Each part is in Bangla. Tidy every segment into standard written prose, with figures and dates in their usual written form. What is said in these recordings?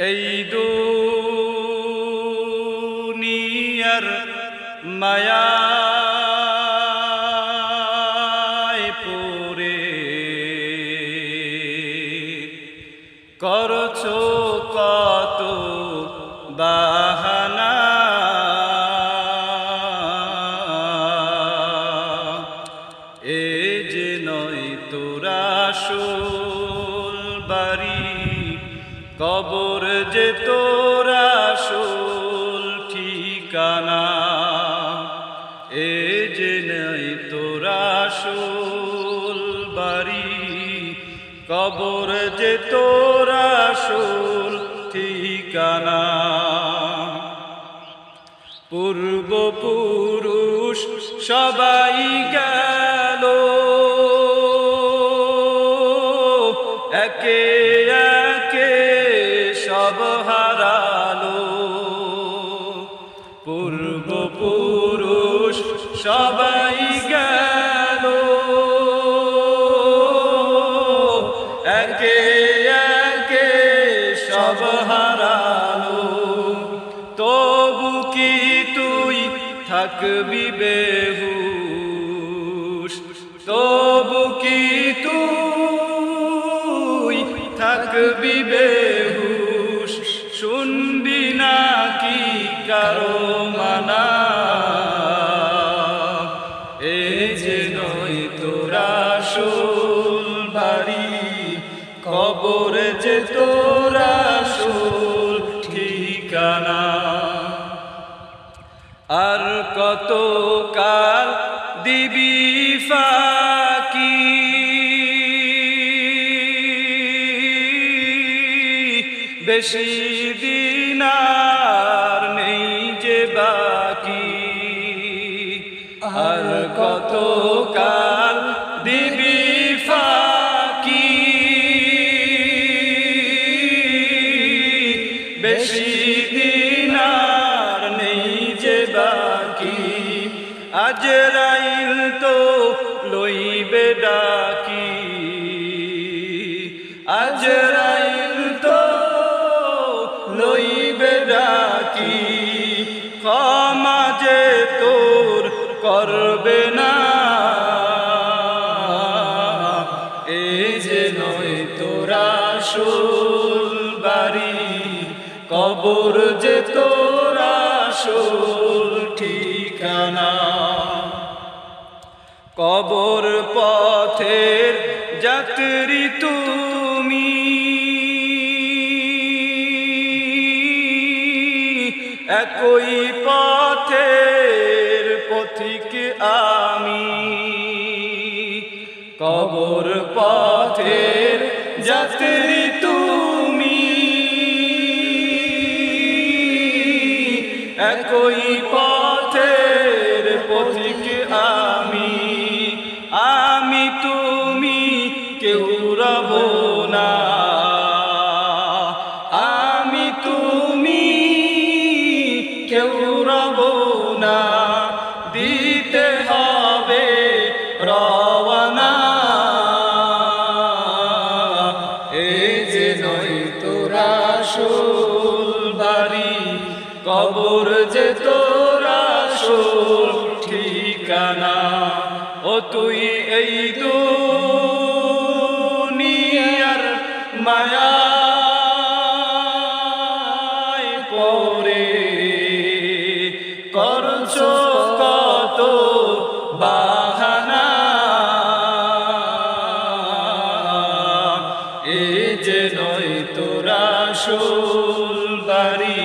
এই দুনিয়ার মায়ায় পড়ে করছো কত বাহানা, এ যে নয় তোর আসল বাড়ি, কবর যে তোর আসল ঠিকানা। এ যে নয় তোর আসল বাড়ি, কবর যে তোর আসল ঠিকানা। পূর্বপুরুষ সবাই গেল একে একে সব হারালো। পূর্বপুরুষ সবাই গেল একে একে সব হারালো। তবু কি তুই থাকবি বেহুশ? তবু কি তুই থাকবি বেহুশ? শুনবি না কি কারো মানা? এ যে নয় তোর আসল বাড়ি, কবর যে তোর আসল ঠিকানা। আর কত কাল দিবি ফাঁকি, বেশি দিন আর নেই যে বাকি। আর কত কাল দিবি ফাঁকি, বেশি দিন আর নেই যে বাকি। আজরাইল তো লইবে ডাকি, আজরাইল তো লইবে ডাকি। ক্ষমা যে তোর করবে না, এ যে নয় তোর আসল বাড়ি, কবর যে তোর আসল ঠিকানা। কবর পথের যাত্রী তুমি, একই পথের পথিক আমি। কবর পথের যাত্রী তুমি, একই পথের পথিক আমি। আমি তুমি কেউ রব না, আমি তুমি কেউ রব না। দিতে হবে রওয়ানা, এ যে নয় তোর আসল বাড়ি, কবর যে তোর আসল ঠিকানা। ও তুই এই দুনিয়ার মায়ায় পড়ে করছো কত বাহানা, এ যে নয় তোর আসল বাড়ি,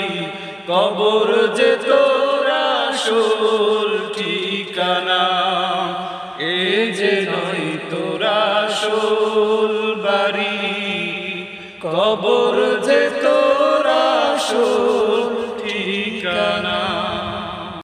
কবর যে তোর আসল ঠিকানা। এ যে নয় তোর আসল বাড়ি, কবর যে তোর আসল